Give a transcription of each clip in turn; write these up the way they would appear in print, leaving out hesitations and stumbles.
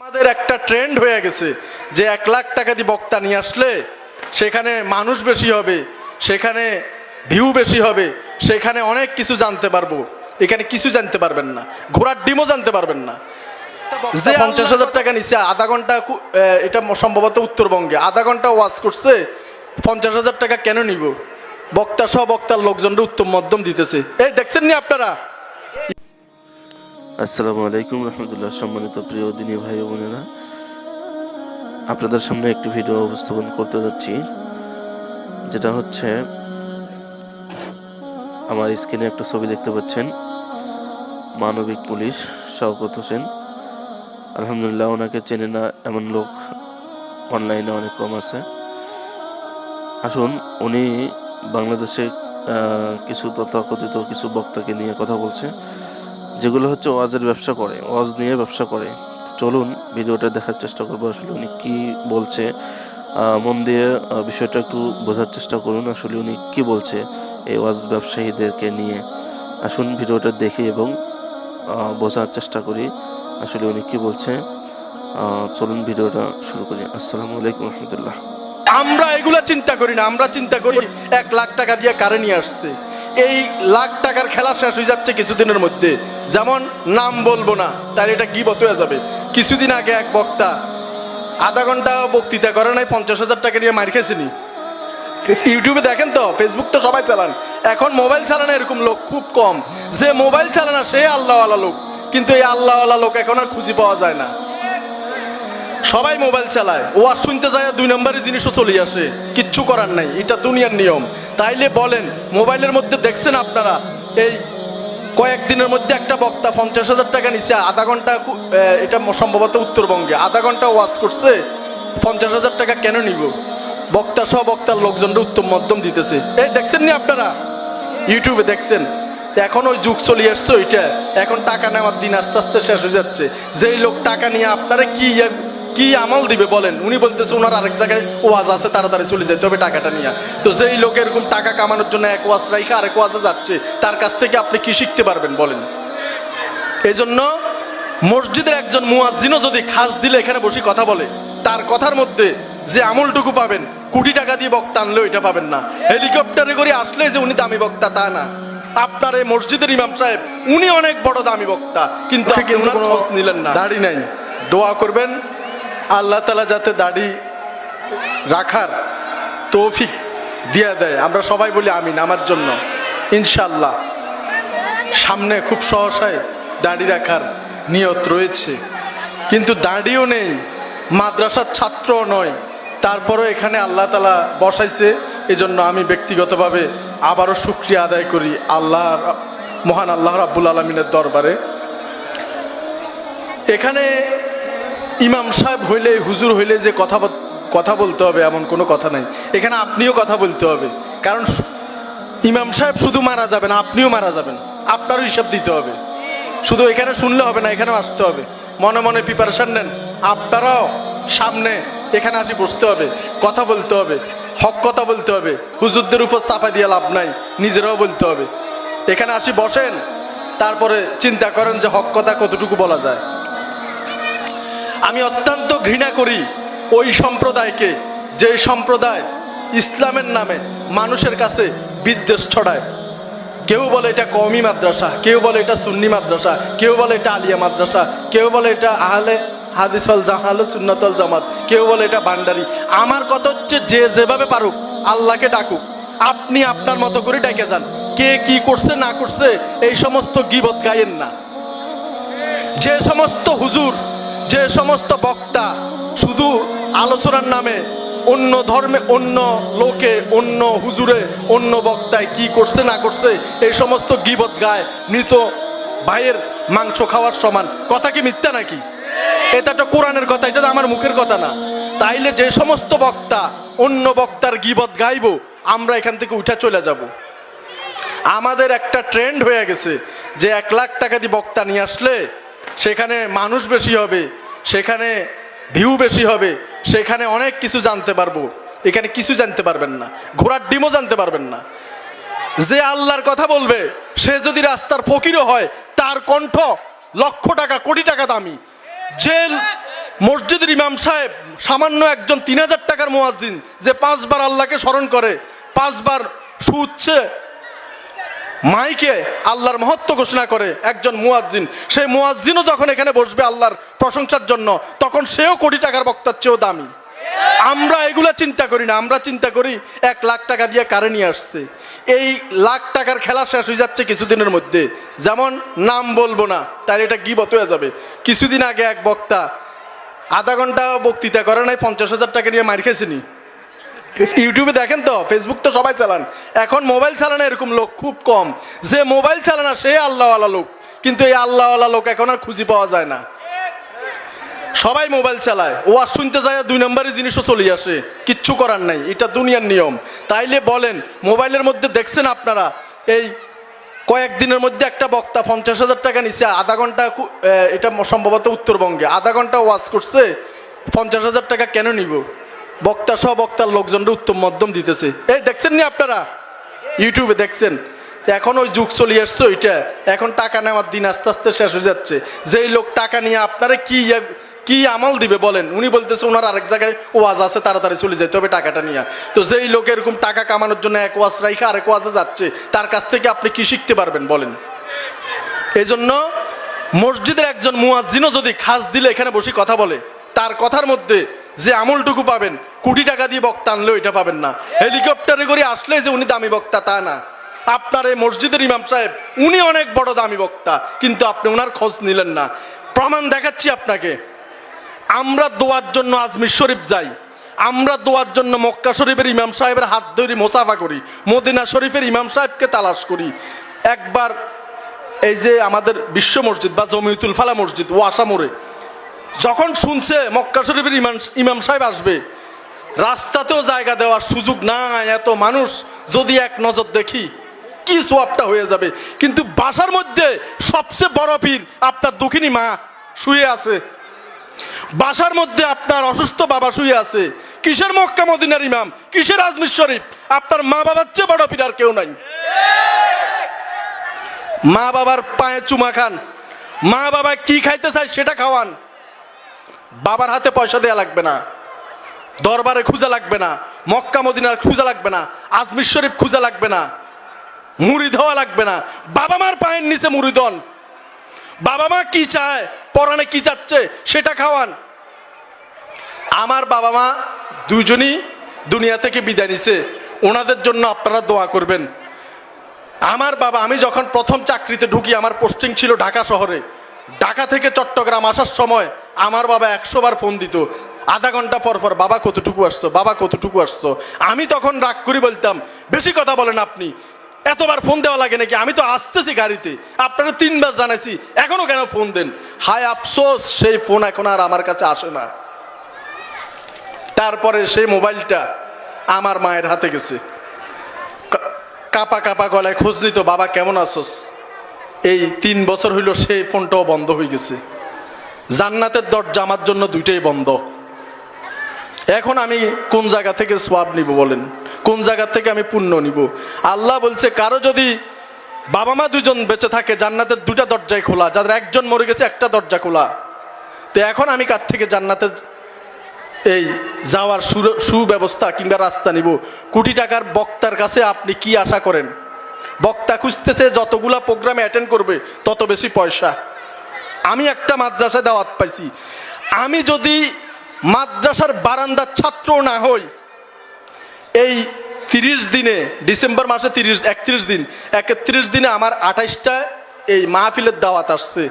আমাদের একটা ট্রেন্ড হয়ে গেছে যে 1 লাখ টাকা দিয়ে বক্তা নিয়ে আসলে সেখানে মানুষ বেশি হবে, সেখানে ভিউ বেশি হবে, সেখানে অনেক কিছু জানতে পারবো। এখানে কিছু জানতে পারবেন না, ঘোড়ার ডিমও জানতে পারবেন না। যে 50,000 টাকা নিচ্ছে আধা ঘন্টা, এটা সম্ভবত উত্তরবঙ্গে আধা ঘন্টা ওয়াজ করছে, 50,000 টাকা কেন নিব? বক্তা সহ বক্তার লোকজনরা উত্তম মধ্যম দিতেছে। এই দেখছেন নি আপনারা? আসসালামু আলাইকুম রহমতুল্লাহ। সম্মানিত প্রিয় দিনী ভাই ও বোনেরা, আপনাদের সামনে একটি ভিডিও উপস্থাপন করতে যাচ্ছি, যেটা হচ্ছে আমার স্ক্রিনে একটা ছবি দেখতে পাচ্ছেন। মানবিক পুলিশ শওকত হোসেন, আলহামদুলিল্লাহ ওনাকে চেনে না এমন লোক অনলাইনে অনেক কম আছে। আসুন, উনি বাংলাদেশে কিছু তথাকথিত কিছু বক্তাকে নিয়ে কথা বলছে, যেগুলো হচ্ছে ওয়াজের ব্যবসা করে, ওয়াজ নিয়ে ব্যবসা করে। চলুন ভিডিওটা দেখার চেষ্টা করবো, আসলে উনি কি বলছে। মন দিয়ে বিষয়টা একটু বোঝার চেষ্টা করুন, আসলে উনি কি বলছে এই ওয়াজ ব্যবসায়ীদেরকে নিয়ে। আসুন ভিডিওটা দেখি এবং বোঝার চেষ্টা করি আসলে উনি কি বলছে। চলুন ভিডিওটা শুরু করি। আসসালামু আলাইকুম রহমতুল্লাহ। আমরা এগুলা চিন্তা করি না, আমরা চিন্তা করি 1 লাখ টাকা দিয়ে কারে নিয়ে আসছে। এই লাখ টাকার খেলা শেষ হয়ে যাচ্ছে কিছুদিনের মধ্যে। যেমন নাম বলবো না, তাহলে এটা গীবত হয়ে যাবে। কিছুদিন আগে এক বক্তা আধা ঘন্টা বক্তৃতা করে নাই, 50,000 টাকা নিয়ে মার খেয়েছিনি। ইউটিউবে দেখেন তো, ফেসবুক তো সবাই চালান, এখন মোবাইল চালানো এরকম লোক খুব কম। যে মোবাইল চালানা সে আল্লাহওয়ালা লোক, কিন্তু এই আল্লাহওয়ালা লোক এখন আর খুঁজে পাওয়া যায় না। সবাই মোবাইল চালায়, ওয়াজ শুনতে যায় 2 নম্বরের জিনিসও চলে আসে, কিচ্ছু করার নাই, এটা দুনিয়ার নিয়ম। তাইলে বলেন, মোবাইলের মধ্যে দেখছেন আপনারা এই কয়েকদিনের মধ্যে একটা বক্তা 50,000 টাকা নিচ্ছে আধা ঘন্টা, এটা সম্ভবত উত্তরবঙ্গে আধা ঘন্টা ওয়াজ করছে, 50,000 টাকা কেন নিব? বক্তা সহ বক্তার লোকজনরা উত্তম মধ্যম দিতেছে। এই দেখছেন নি আপনারা? ইউটিউবে দেখছেন। এখন ওই যুগ চলে আসছে ওইটা, এখন টাকা নেওয়ার দিন আস্তে আস্তে শেষ হয়ে যাচ্ছে। যেই লোক টাকা নিয়ে আপনারা কি আমল দিবে বলেন? উনি বলতেছে ওনার আরেক জায়গায় ওয়াজ আছে, তাড়াতাড়ি চলে যেতে হবে টাকাটা নিয়ে। তো যেই লোক এরকম টাকা কামানোর জন্য এক ওয়াজ রাইখা আরেক ওয়াজে যাচ্ছে, তার কাছ থেকে আপনি কি শিখতে পারবেন বলেন? এই জন্য মসজিদের একজন মুয়াজ্জিনও যদি খাস দিলে এখানে বসে কথা বলে, তার কথার মধ্যে যে আমলটুকু পাবেন, কোটি টাকা দিয়ে বক্তা আনলেও এটা পাবেন না। হেলিকপ্টারে করে আসলে যে উনি দামি বক্তা তা না। আপনার এই মসজিদের ইমাম সাহেব উনি অনেক বড় দামি বক্তা, কিন্তু কোনো খোঁজ নিলেন না। দাড়ি নাই, দোয়া করবেন আল্লাহ তাআলা যাতে দাড়ি রাখার তৌফিক দিয়ে দেয়। আমরা সবাই বলি আমিন আমার জন্য, ইনশাআল্লাহ। সামনে খুব সহসায় দাড়ি রাখার নিয়ত রয়েছে, কিন্তু দাড়িও নেই, মাদ্রাসার ছাত্রও নয়, তারপরও এখানে আল্লাহ তাআলা বসাইছে। এজন্য আমি ব্যক্তিগতভাবে আবারও শুকরিয়া আদায় করি মহান আল্লাহ রাব্বুল আলামিনের দরবারে। এখানে ইমাম সাহেব হইলে, হুজুর হইলে যে কথা বলতে হবে এমন কোনো কথা নাই। এখানে আপনিও কথা বলতে হবে, কারণ ইমাম সাহেব শুধু মারা যাবেন, আপনিও মারা যাবেন, আপনারও হিসাব দিতে হবে। শুধু এখানে শুনলে হবে না, এখানেও আসতে হবে। মনে মনে প্রিপারেশন নেন, আপনারাও সামনে এখানে আসি বসতে হবে, কথা বলতে হবে, হক কথা বলতে হবে। হুজুরদের উপর চাপা দিয়ে লাভ নাই, নিজেরাও বলতে হবে। এখানে আসি বসেন, তারপরে চিন্তা করেন যে হক কথা কতটুকু বলা যায়। আমি অত্যন্ত ঘৃণা করি ওই সম্প্রদায়কে, যে সম্প্রদায় ইসলামের নামে মানুষের কাছে বিদ্বেষ ছড়ায়। কেউ বলে এটা কওমি মাদ্রাসা, কেউ বলে এটা সুন্নি মাদ্রাসা, কেউ বলে এটা আলিয়া মাদ্রাসা, কেউ বলে এটা আহলে হাদিস ওয়াল সুন্নাত ওয়াল জামাত, কেউ বলে এটা ভান্ডারি। আমার কথা হচ্ছে, যে যেভাবে পারুক আল্লাহকে ডাকুক। আপনি আপনার মতো করে ডেকে যান, কে কি করছে না করছে এই সমস্ত গীবত গায়েন না। যে সমস্ত হুজুর, যে সমস্ত বক্তা শুধু আলোচনার নামে অন্য ধর্মে, অন্য লোকে, অন্য হুজুরে, অন্য বক্তায় কি করছে না করছে এই সমস্ত গীবত গায়, মৃত ভাইয়ের মাংস খাওয়ার সমান। কথা কি মিথ্যা নাকি? এটা তো কোরআনের কথা, এটা তো আমার মুখের কথা না। তাইলে যে সমস্ত বক্তা অন্য বক্তার গীবত গাইব, আমরা এখান থেকে উঠে চলে যাব। আমাদের একটা ট্রেন্ড হয়ে গেছে যে 1 লাখ টাকা দিয়ে বক্তা নিয়ে আসলে সেখানে মানুষ বেশি হবে, সেখানে ভিউ বেশি হবে, সেখানে অনেক কিছু জানতে পারবো। এখানে কিছু জানতে পারবেন না, ঘোড়ার ডিমও জানতে পারবেন না। যে আল্লাহর কথা বলবে সে যদি রাস্তার ফকিরও হয়, তার কণ্ঠ লক্ষ টাকা কোটি টাকা দামি। যে মসজিদের ইমাম সাহেব সামান্য একজন 3000 টাকার মুয়াজ্জিন যে 5 বার আল্লাহকে স্মরণ করে, 5 বার শুচ্ছে মাইকে আল্লাহর মহত্ব ঘোষণা করে একজন মুয়াজ্জিন, সেই মুয়াজ্জিনও যখন এখানে বসবে আল্লাহর প্রশংসার জন্য, তখন সেও কোটি টাকার বক্তার চেয়েও দামি। আমরা এগুলা চিন্তা করি না, আমরা চিন্তা করি 1 লাখ টাকা দিয়ে কারে নিয়ে আসছে। এই লাখ টাকার খেলা শেষ হয়ে যাচ্ছে কিছুদিনের মধ্যে। যেমন নাম বলবো না, তার এটা গীবত হয়ে যাবে। কিছুদিন আগে এক বক্তা আধা ঘন্টা বক্তৃতা করে নাই, 50,000 টাকা নিয়ে মার খেয়েছিনি। ইউটিউবে দেখেন তো, ফেসবুক তো সবাই চালান, এখন মোবাইল চালানো এরকম লোক খুব কম। যে মোবাইল চালানা সে আল্লাহওয়ালা লোক, কিন্তু এই আল্লাহওয়ালা লোক এখন আর খুঁজে পাওয়া যায় না। সবাই মোবাইল চালায়, ওয়াজ শুনতে যায় 2 নম্বরের জিনিসও চলে আসে, কিচ্ছু করার নাই, এটা দুনিয়ার নিয়ম। তাইলে বলেন, মোবাইলের মধ্যে দেখছেন আপনারা এই কয়েকদিনের মধ্যে একটা বক্তা 50,000 টাকা নিছে, আধা ঘন্টা, এটা সম্ভবত উত্তরবঙ্গে, আধা ঘন্টা ওয়াজ করছে, 50,000 টাকা কেন নিব? বক্তা সহ বক্তার লোকজনরা উত্তম মধ্যম দিতেছে, এই দেখছেন নি আপনারা, ইউটিউবে দেখছেন। এখন ওই যুগ চলে আসছে ওইটা, এখন টাকা নেওয়ার দিন আস্তে আস্তে শেষ হয়ে যাচ্ছে। যেই লোক টাকা নিয়ে আপনারা কি আমল দিবে বলেন? উনি বলতেছে ওনার আরেক জায়গায় ওয়াজ আছে, তাড়াতাড়ি চলে যেতে হবে টাকাটা নিয়ে। তো যেই লোক এরকম টাকা কামানোর জন্য এক ওয়াজ রাইখা আরেক ওয়াজে যাচ্ছে, তার কাছ থেকে আপনি কি শিখতে পারবেন বলেন? এই জন্য মসজিদের একজন মুয়াজ্জিনও যদি খাস দিলে এখানে বসে কথা বলে, তার কথার মধ্যে যে আমলটুকু পাবেন, কোটি টাকা দিয়ে বক্তা আনলেও এটা পাবেন না। হেলিকপ্টারে করে আসলে যে উনি দামি বক্তা তা না। আপনার এই মসজিদের ইমাম সাহেব উনি অনেক বড় দামি বক্তা, কিন্তু আপনি ওনার খোঁজ নিলেন না। প্রমাণ দেখাচ্ছি আপনাকে। আমরা দোয়ার জন্য আজমির শরীফ যাই, আমরা দোয়ার জন্য মক্কা শরীফের ইমাম সাহেবের হাত ধরে মোসাফা করি, মদিনা শরীফের ইমাম সাহেবকে তালাশ করি। একবার এই যে আমাদের বিশ্ব মসজিদ বা জমিয়তুল ফালা মসজিদ ওয়াসা মোড়ে যখন শুনছে মক্কা শরীফের ইমাম সাহেব আসবে, রাস্তাতেও জায়গা দেওয়ার সুযোগ নাই, এত মানুষ, যদি এক নজর দেখি কি সোয়াবটা হয়ে যাবে। কিন্তু বাসার মধ্যে সবচেয়ে বড় পীর আপনার দুঃখিনী মা শুয়ে আছে, বাসার মধ্যে আপনার অসুস্থ বাবা শুয়ে আছে। কিসের মক্কা মদিনার ইমাম, কিসের আজমির শরীফ? আপনার মা বাবার চেয়ে বড় পীর আর কেউ নাই। মা বাবার পায়ে চুমা খান, মা বাবা কি খাইতে চায় সেটা খাওয়ান। বাবার হাতে পয়সা দেয়া লাগবে না, দরবারে খুঁজা লাগবে না, মক্কা মদিনার খুঁজা লাগবে না, আজমির শরীফ খুঁজা লাগবে না, মুড়ি ধোয়া লাগবে না। বাবা মার পায়ের নিচে মুড়ি দন, বাবা মা কি চায়, পরাণে কি চাচ্ছে সেটা খাওয়ান। আমার বাবা মা দুজনই দুনিয়া থেকে বিদায় নিছে, ওনাদের জন্য আপনারা দোয়া করবেন। আমার বাবা, আমি যখন প্রথম চাকরিতে ঢুকি, আমার পোস্টিং ছিল ঢাকা শহরে, ঢাকা থেকে চট্টগ্রাম আসার সময় আমার বাবা 100 বার ফোন দিত, আধা ঘন্টা পর পর, বাবা কতটুকু আসছো, বাবা কতটুকু আসছো। আমি তখন রাগ করে বলতাম, বেশি কথা বলেন আপনি, এতবার ফোন দেওয়া লাগে নাকি? আমি তো আসতেছি গাড়িতে, আপনারা 3 বার জানাইছি, এখনো কেন ফোন দেন? হায় আফসোস, সেই ফোন এখন আর আমার কাছে আসে না। তারপরে সেই মোবাইলটা আমার মায়ের হাতে গেছে, কাপা কাপা গলায় খোঁজ নিত, বাবা কেমন আছোস। এই 3 বছর হইল সেই ফোনটাও বন্ধ হয়ে গেছে। জান্নাতের দরজা আমার জন্য দুইটাই বন্ধ। এখন আমি কোন জায়গা থেকে সোয়াব নিব বলেন? কোন জায়গা থেকে আমি পুণ্য নিব? আল্লাহ বলছে, কারো যদি বাবা মা দুজন বেঁচে থাকে, জান্নাতের 2টা দরজায় খোলা, যাদের একজন মরে গেছে একটা দরজা খোলা। তো এখন আমি কার থেকে জান্নাতের এই যাওয়ার সুব্যবস্থা কিংবা রাস্তা নিব? কোটি টাকার বক্তার কাছে আপনি কি আশা করেন? বক্তা খুঁজতেছে, যতগুলা প্রোগ্রামে অ্যাটেন্ড করবে তত বেশি পয়সা। আমি একটা মাদ্রাসায় দাওয়াত পাইছি, আমি যদি মাদ্রাসার বারান্দার ছাত্র না হই, এই 30 দিনে, ডিসেম্বর মাসে 31 দিন, 31 দিনে আমার 28টা এই মাহফিলের দাওয়াত আসছে।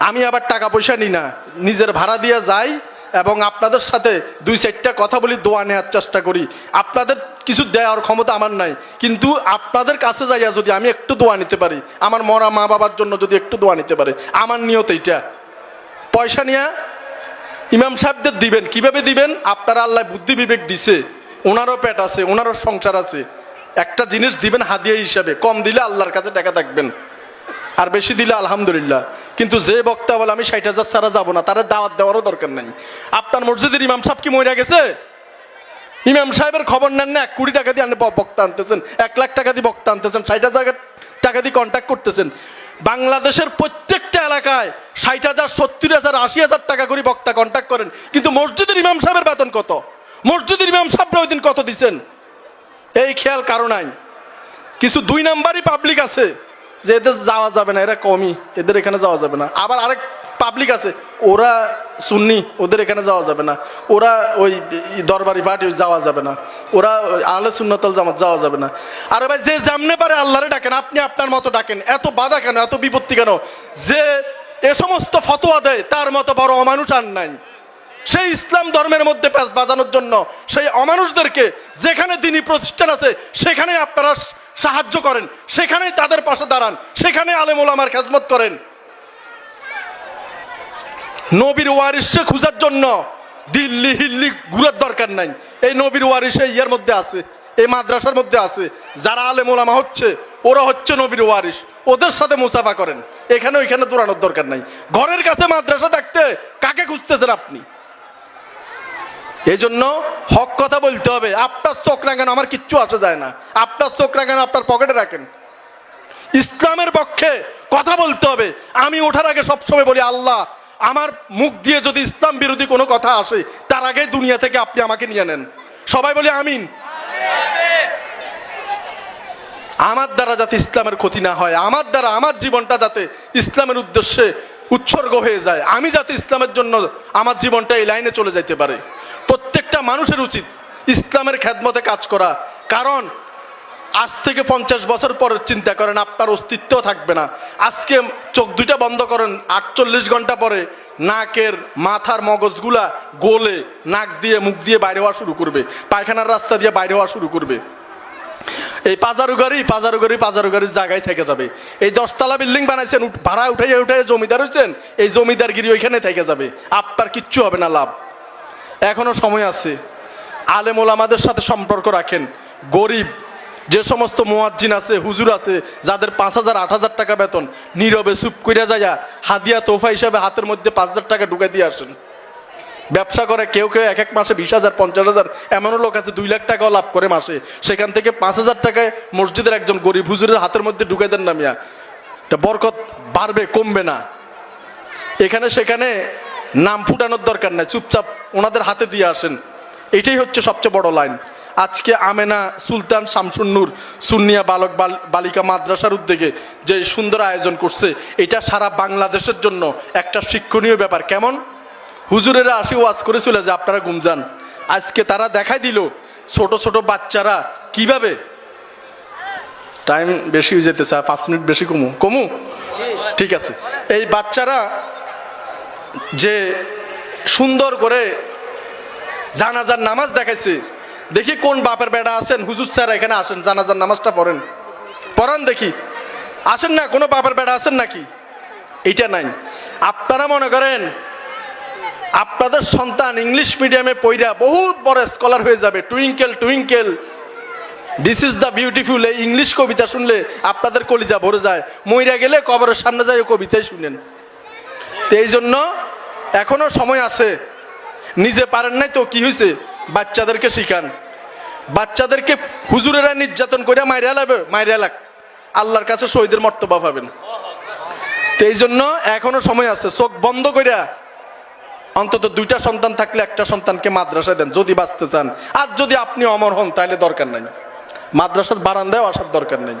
আমি আবার টাকা পয়সা নিই না, নিজের ভাড়া দিয়ে যাই এবং আপনাদের সাথে 2-4টা কথা বলি, দোয়া নেওয়ার চেষ্টা করি। আপনাদের কিছু দেওয়ার ক্ষমতা আমার নাই, কিন্তু আপনাদের কাছে যাইয়া যদি আমি একটু দোয়া নিতে পারি, আমার মরা মা বাবার জন্য যদি একটু দোয়া নিতে পারি, আমার নিয়ত এইটা। পয়সা নিয়ে ইমাম সাহেবদের দিবেন, কিভাবে দিবেন? আপনারা আল্লাহ বুদ্ধি বিবেক দিছে, ওনারও পেট আছে, ওনারও সংসার আছে, একটা জিনিস দিবেন হাদিয়া হিসাবে। কম দিলে আল্লাহর কাছে টাকা থাকবেন, আর বেশি দিলে আলহামদুলিল্লাহ। কিন্তু যে বক্তা বলে আমি 60,000 ছাড়া যাবো না, তারা দাওয়াত দেওয়ারও দরকার নাই। আপনার মসজিদের ইমাম সাহেব কি মরে গেছে? ইমাম সাহেবের খবর নেন না? 1 কোটি টাকা দিয়ে বক্তা আনতেছেন, 1 লাখ টাকা দিয়ে বক্তা আনতেছেন, 60,000 টাকা দিয়ে কন্ট্যাক্ট করতেছেন। বাংলাদেশের প্রত্যেকটা এলাকায় 60,000, 70,000, 80,000 টাকা করে বক্তা কন্ট্যাক্ট করেন, কিন্তু মসজিদের ইমাম সাহেবের বেতন কত? মসজিদের ইমাম সাহেবরা ওই দিন কত দিচ্ছেন এই খেয়াল কারো নাই। কিছু 2 নাম্বারই পাবলিক আছে যে এদের যাওয়া যাবে না, এরা কমই, এদের এখানে যাওয়া যাবে না। আবার আরেক পাবলিক আছে ওরা সুন্নি, ওদের এখানে যাওয়া যাবে না, ওরা ওই দরবারি পার্টি যাওয়া যাবে না, ওরা আহলে সুন্নাতুল জামাত যাওয়া যাবে না। আরে ভাই, যে যেমনে পারে আল্লাহরে ডাকেন, আপনি আপনার মতো ডাকেন। এত বাধা কেন, এত বিপত্তি কেন? যে এ সমস্ত ফতোয়া দেয় তার মতো বড় অমানুষ আর নাই। সেই ইসলাম ধর্মের মধ্যে প্যাঁচ বাজানোর জন্য সেই অমানুষদেরকে যেখানে দিনী প্রতিষ্ঠান আছে সেখানে আপনারা সাহায্য করেন, সেখানেই তাদের পাশে দাঁড়ান, সেখানে আলেম ওলামার খেদমত করেন। নবীর ওয়ারিসকে খোঁজার জন্য দিল্লি হিল্লি ঘুরার দরকার নাই। এই নবীর ওয়ারিস ইয়ার মধ্যে আছে, এই মাদ্রাসার মধ্যে আছে। যারা আলেম ওলামা হচ্ছে ওরা হচ্ছে নবীর ওয়ারিস, ওদের সাথে মুসাফা করেন। এখানে ওইখানে দৌড়ানোর দরকার নাই। ঘরের কাছে মাদ্রাসা থাকতে কাকে খুঁজতেছেন আপনি? এই জন্য হক কথা বলতে হবে। আপনার চোখ রাখেন, আমার কিচ্ছু আসে যায় না। আপনার চোখ রাখেন, আপনার পকেটে রাখেন। ইসলামের পক্ষে কথা বলতে হবে। আমি ওঠার আগে সবসময় বলি, আল্লাহ আমার মুখ দিয়ে যদি ইসলাম বিরোধী কোনো কথা আসে তার আগে দুনিয়া থেকে আপনি আমাকে নিয়ে নেন। সবাই বলি আমিন। আমার দ্বারা যাতে ইসলামের ক্ষতি না হয়, আমার দ্বারা আমার জীবনটা যাতে ইসলামের উদ্দেশ্যে উৎসর্গ হয়ে যায়, আমি যাতে ইসলামের জন্য আমার জীবনটা এই লাইনে চলে যাইতে পারে। প্রত্যেকটা মানুষের উচিত ইসলামের খেদমতে কাজ করা। কারণ আজ থেকে 50 বছর পরে চিন্তা করেন আপনার অস্তিত্ব থাকবে না। আজকে চোখ দুইটা বন্ধ করেন, 48 ঘন্টা পরে নাকের মাথার মগজগুলা গলে নাক দিয়ে মুখ দিয়ে বাইরে হওয়া শুরু করবে, পায়খানার রাস্তা দিয়ে বাইরে হওয়া শুরু করবে। এই পাজারু গাড়ির জায়গায় থেকে যাবে। এই 10 তলা বিল্ডিং বানাইছেন, ভাড়া উঠাই জমিদার হয়েছেন, এই জমিদারগিরি ওইখানে থেকে যাবে। আপনার কিচ্ছু হবে না লাভ। এখনো সময় আছে। আলেম ওলামাদের সাথে সম্পর্ক রাখেন। গরিব যে সমস্ত মুয়াজ্জিন আছে, হুজুর আছে, যাদের 5,000, 8,000 টাকা বেতন, নীরবে চুপ কইরা যায়া হাদিয়া তোফা হিসাবে হাতের মধ্যে 5,000 টাকা ঢুকাই দিয়ে আসেন। ব্যবসা করে কেউ কেউ এক মাসে 20,000, 50,000, এমনও লোক আছে 2 লাখ টাকাও লাভ করে মাসে। সেখান থেকে 5,000 টাকায় মসজিদের একজন গরিব হুজুরের হাতের মধ্যে ঢুকাই দেন না মিয়া, এটা বরকত বাড়বে, কমবে না। এখানে সেখানে নাম ফুটানোর দরকার নাই, চুপচাপ ওনাদের হাতে দিয়ে আসেন। এটাই হচ্ছে সবচেয়ে বড় লাইন। আজকে আমেনা সুলতান শামসুন্নুর সুন্নিয়া বালক বালিকা মাদ্রাসার উদ্যোগে যে সুন্দর আয়োজন করছে, এটা সারা বাংলাদেশের জন্য একটা শিক্ষণীয় ব্যাপার। কেমন হুজুরেরা আসি ওয়াজ করে চলে যায়, আপনারা ঘুম যান। আজকে তারা দেখাই দিল ছোট ছোট বাচ্চারা কিভাবে, টাইম বেশি হয়ে যেতেছে, 5 মিনিট বেশি কমু ঠিক আছে। এই বাচ্চারা যে সুন্দর করে জানাজার নামাজ দেখাইছে, দেখি কোন বাপের বেটা আছেন, হুজুর স্যার এখানে আসেন, জানাজার নামাজটা পড়ান দেখি। আসেন না, কোনো বাপের বেটা আছেন নাকি? এটা নাই। আপনারা মনে করেন আপনাদের সন্তান ইংলিশ মিডিয়ামে পড়া বহুত বড় স্কলার হয়ে যাবে, twinkle twinkle this is the beautiful, এই ইংলিশ কবিতা শুনলে আপনাদের কলিজা ভরে যায়। মইরা গেলে কবরের সামনে যায় কবিতাই শুনেন। তো এই জন্য এখনো সময় আছে। নিজে পারেন নাই তো কি হয়েছে, বাচ্চাদেরকে শিখান। বাচ্চাদেরকে হুজুরেরা নির্যাতন করে মাইরা লাগ, আল্লাহর কাছে শহীদের মর্তবা পাবেন। তো এই জন্য এখনো সময় আছে। চোখ বন্ধ কইরা অন্তত 2টা সন্তান থাকলে একটা সন্তানকে মাদ্রাসায় দেন যদি বাঁচতে চান। আর যদি আপনি অমর হন তাহলে দরকার নাই, মাদ্রাসার বারান্দায় আসার দরকার নেই।